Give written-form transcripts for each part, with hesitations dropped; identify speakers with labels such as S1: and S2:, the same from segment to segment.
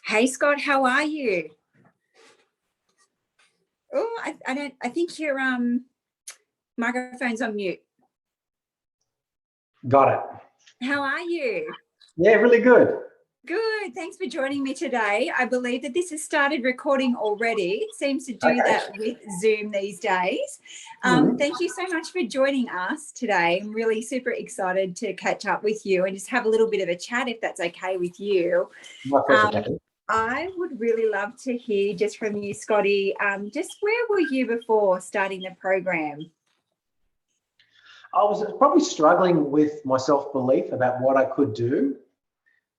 S1: Hey Scott, how are you? Oh, I don't. I think your microphone's on mute.
S2: Got it.
S1: How are you?
S2: Yeah, really good.
S1: Good. Thanks for joining me today. I believe that this has started recording already. It seems to do that with Zoom these days. Thank you so much for joining us today. I'm really super excited to catch up with you and just have a little bit of a chat, if that's okay with you. I would really love to hear just from you, Scotty. Just where were you before starting the program?
S2: I was probably struggling with my self-belief about what I could do.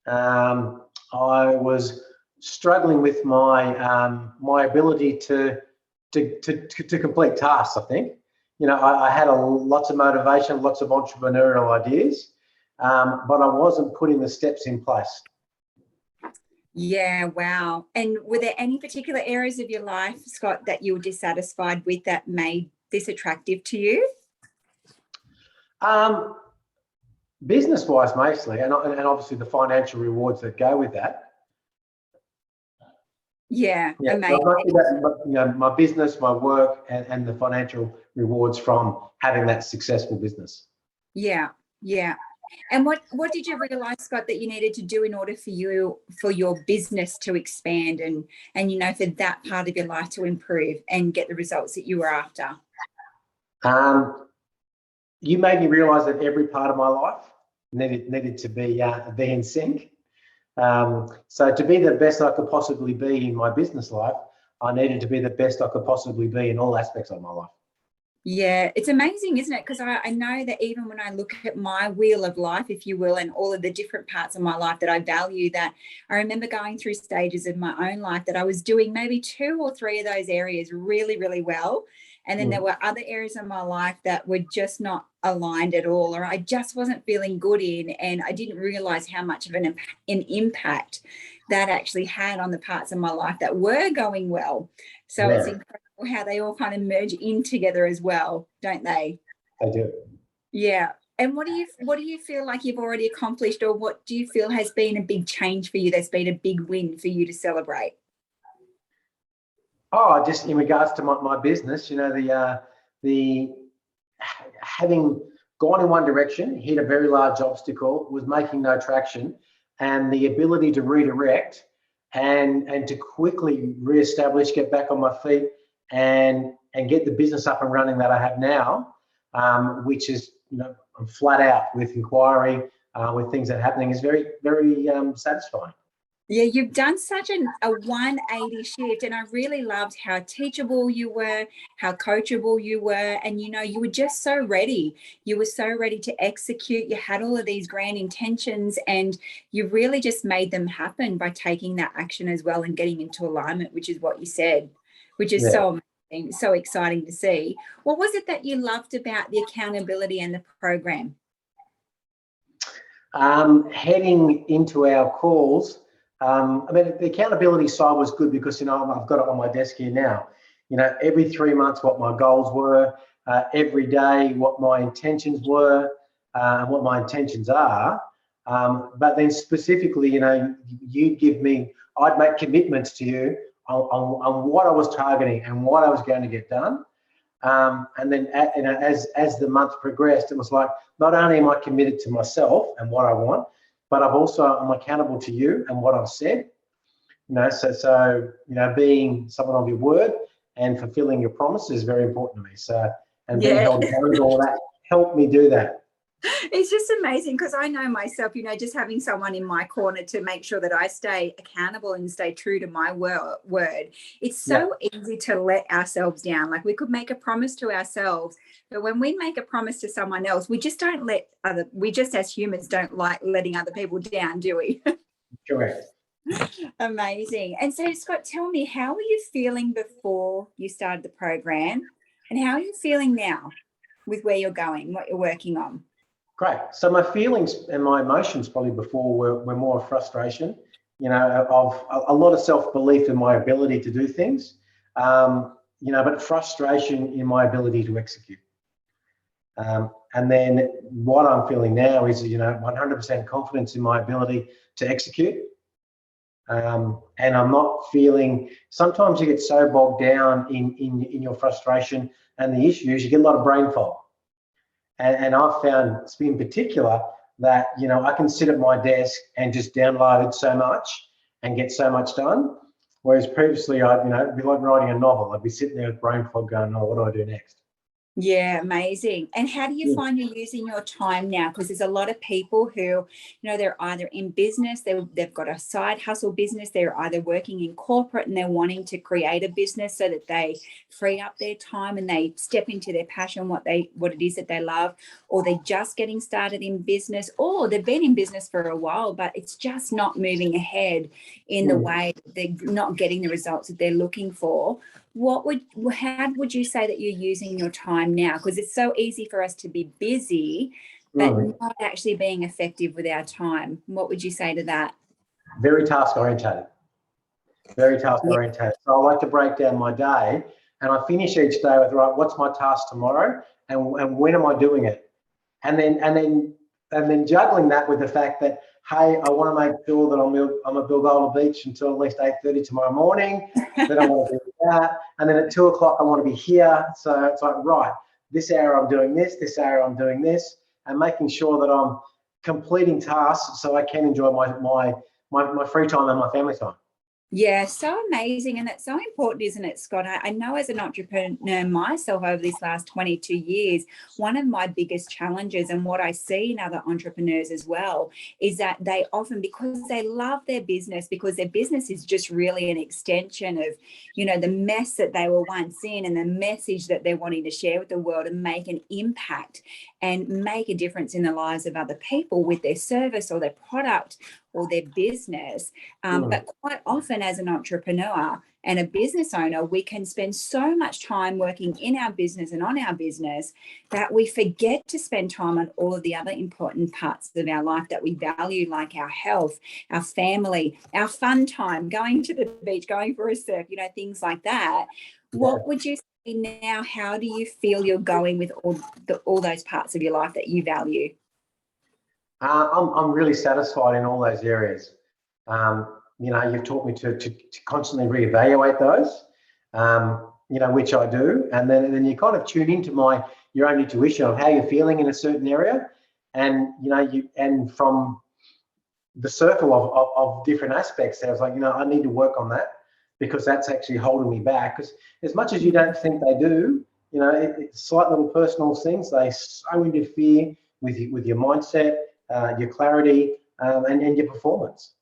S2: I was struggling with my my ability to complete tasks. I think, you know, I had lots of motivation, lots of entrepreneurial ideas, but I wasn't putting the steps in place.
S1: Yeah, wow. And were there any particular areas of your life, Scott, that you were dissatisfied with that made this attractive to you?
S2: Business-wise, mostly, and obviously the financial rewards that go with that.
S1: Yeah, amazing.
S2: You know, my business, my work, and the financial rewards from having that successful business.
S1: Yeah, yeah. And what did you realize, Scott, that you needed to do in order for your business to expand and you know, for that part of your life to improve and get the results that you were after?
S2: You made me realize that every part of my life needed to be in sync. So to be the best I could possibly be in my business life, I needed to be the best I could possibly be in all aspects of my life.
S1: Yeah, it's amazing, isn't it? Because I know that even when I look at my wheel of life, if you will, and all of the different parts of my life that I value, that I remember going through stages of my own life that I was doing maybe 2 or 3 of those areas really, really well. And then there were other areas of my life that were just not aligned at all, or I just wasn't feeling good in, and I didn't realize how much of an impact that actually had on the parts of my life that were going well. So it's incredible how they all kind of merge in together as well, don't they?
S2: They do.
S1: Yeah. And what do you feel like you've already accomplished, or what do you feel has been a big change for you, that's been a big win for you to celebrate?
S2: Oh, just in regards to my business, you know, the having gone in one direction, hit a very large obstacle, was making no traction, and the ability to redirect and to quickly reestablish, get back on my feet, and get the business up and running that I have now, which is, you know, I'm flat out with inquiry, with things that are happening, is very, very satisfying.
S1: Yeah, you've done such a 180 shift, and I really loved how teachable you were, how coachable you were, and you know, you were just so ready. You were so ready to execute. You had all of these grand intentions, and you really just made them happen by taking that action as well and getting into alignment, which is what you said, which is so amazing, so exciting to see. What was it that you loved about the accountability and the program?
S2: Heading into our calls, I mean, the accountability side was good because, you know, I've got it on my desk here now. You know, every 3 months what my goals were, every day what my intentions were, and what my intentions are. But then specifically, you know, you give me, I'd make commitments to you on what I was targeting and what I was going to get done. And then, you know, as the month progressed, it was like, not only am I committed to myself and what I want, but I'm accountable to you and what I've said. You know, so you know, being someone of your word and fulfilling your promises is very important to me. So, and being held accountable, all that helped me do that.
S1: It's just amazing because I know myself, you know, just having someone in my corner to make sure that I stay accountable and stay true to my word. It's so easy to let ourselves down. Like, we could make a promise to ourselves, but when we make a promise to someone else, we just don't we just as humans don't like letting other people down, do we?
S2: Correct.
S1: Amazing. And so, Scott, tell me, how were you feeling before you started the program, and how are you feeling now with where you're going, what you're working on?
S2: Great. So my feelings and my emotions probably before were more frustration, you know, of a lot of self-belief in my ability to do things, you know, but frustration in my ability to execute. And then what I'm feeling now is, 100% confidence in my ability to execute. And I'm not feeling, sometimes you get so bogged down in your frustration and the issues, you get a lot of brain fog. And I've found in particular that, I can sit at my desk and just download so much and get so much done. Whereas previously it'd be like writing a novel. I'd be sitting there with brain fog going, oh, what do I do next?
S1: Yeah, amazing. And how do you find you're using your time now? Because there's a lot of people who, they're either in business, they've got a side hustle business, they're either working in corporate and they're wanting to create a business so that they free up their time and they step into their passion, what it is that they love, or they're just getting started in business, or they've been in business for a while, but it's just not moving ahead in the way they're not getting the results that they're looking for. How would you say that you're using your time now? Because it's so easy for us to be busy, but not actually being effective with our time. What would you say to that?
S2: Very task orientated. Very task orientated. So I like to break down my day, and I finish each day with, right, what's my task tomorrow, and when am I doing it? And then juggling that with the fact that, hey, I want to make sure that I'm at Bilgola Beach until at least 8:30 tomorrow morning. Then I want to do that. And then at 2 o'clock, I want to be here. So it's like, right, this hour I'm doing this hour I'm doing this, and making sure that I'm completing tasks so I can enjoy my free time and my family time.
S1: Yeah, so amazing. And that's so important, isn't it, Scott? I know as an entrepreneur myself over these last 22 years, one of my biggest challenges, and what I see in other entrepreneurs as well, is that they often, because they love their business, because their business is just really an extension of, the mess that they were once in and the message that they're wanting to share with the world and make an impact and make a difference in the lives of other people with their service or their product or their business. But quite often as an entrepreneur and a business owner, we can spend so much time working in our business and on our business that we forget to spend time on all of the other important parts of our life that we value, like our health, our family, our fun time, going to the beach, going for a surf, things like that. Yeah. What would you say now? How do you feel you're going with all those parts of your life that you value?
S2: I'm really satisfied in all those areas. You've taught me to constantly reevaluate those, which I do, and then you kind of tune into your own intuition of how you're feeling in a certain area, and and from the circle of different aspects, I was like, I need to work on that because that's actually holding me back. Because as much as you don't think they do, it's slight little personal things. They so interfere with your mindset, your clarity, and your performance.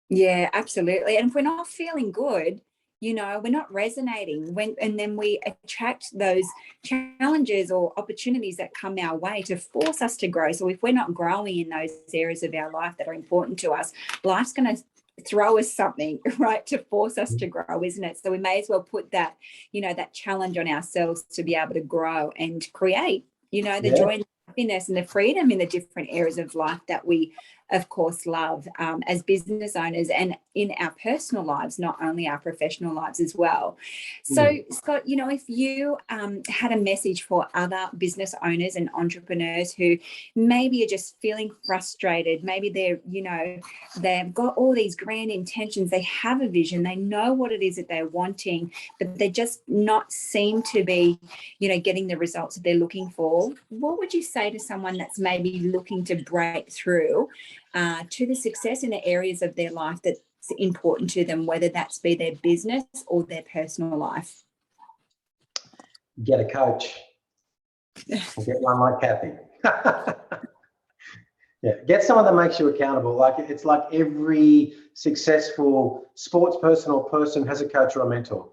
S1: Yeah, absolutely. And if we're not feeling good, we're not resonating and then we attract those challenges or opportunities that come our way to force us to grow. So if we're not growing in those areas of our life that are important to us, life's going to throw us something, right, to force us to grow, isn't it? So we may as well put that, that challenge on ourselves to be able to grow and create, the joy and happiness and the freedom in the different areas of life that we, of course, love as business owners and in our personal lives, not only our professional lives as well. So, Scott, if you had a message for other business owners and entrepreneurs who maybe are just feeling frustrated, maybe they've got all these grand intentions, they have a vision, they know what it is that they're wanting, but they just not seem to be, getting the results that they're looking for, what would you say to someone that's maybe looking to break through to the success in the areas of their life that's important to them, whether that's be their business or their personal life?
S2: Get a coach. Get one like Kathy. Yeah, get someone that makes you accountable. It's like every successful sports person or person has a coach or a mentor.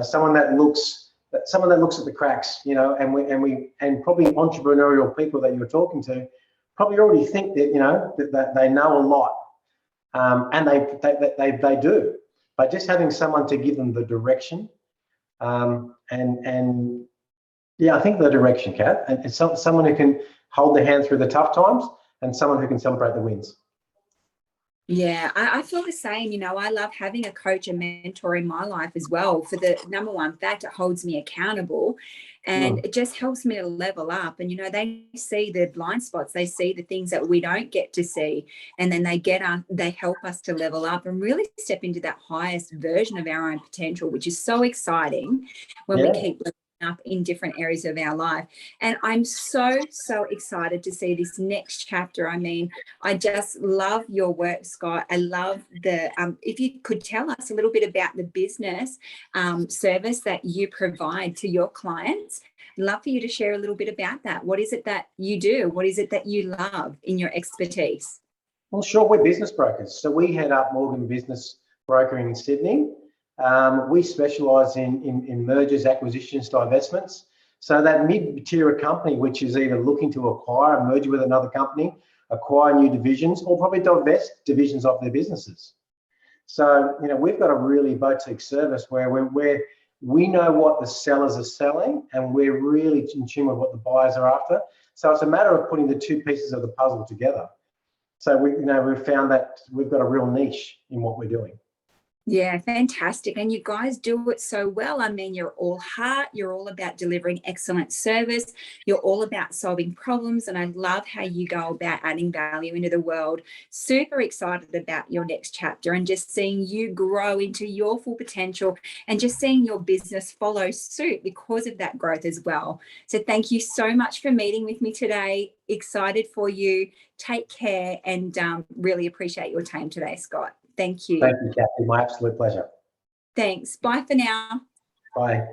S2: Someone that looks at the cracks. And probably entrepreneurial people that you're talking to probably already think that that they know a lot, and they do. But just having someone to give them the direction, I think the direction, Kath, and it's someone who can hold their hand through the tough times and someone who can celebrate the wins.
S1: Yeah, I feel the same. You know, I love having a coach and mentor in my life as well. For the number one fact, it holds me accountable and
S2: Mm.
S1: it just helps me to level up. And, you know, they see the blind spots, they see the things that we don't get to see. And then they help us to level up and really step into that highest version of our own potential, which is so exciting when we
S2: Yeah.
S1: keep leveling up in different areas of our life. And I'm so excited to see this next chapter. I mean, I just love your work, Scott. I love if you could tell us a little bit about the business service that you provide to your clients. I'd love for you to share a little bit about that. What is it that you do? What is it that you love in your expertise?
S2: Well, sure, we're business brokers. So we head up Morgan Business Brokering in Sydney. We specialise in mergers, acquisitions, divestments. So that mid-tier company, which is either looking to acquire and merge with another company, acquire new divisions, or probably divest divisions of their businesses. So, you know, we've got a really boutique service where we know what the sellers are selling and we're really in tune with what the buyers are after. So it's a matter of putting the two pieces of the puzzle together. So we've found that we've got a real niche in what we're doing.
S1: Yeah, fantastic. And you guys do it so well. I mean, you're all heart, you're all about delivering excellent service, you're all about solving problems. And I love how you go about adding value into the world. Super excited about your next chapter and just seeing you grow into your full potential and just seeing your business follow suit because of that growth as well. So thank you so much for meeting with me today. Excited for you. Take care and really appreciate your time today, Scott. Thank you.
S2: Thank you, Kathy. My absolute pleasure.
S1: Thanks. Bye for now.
S2: Bye.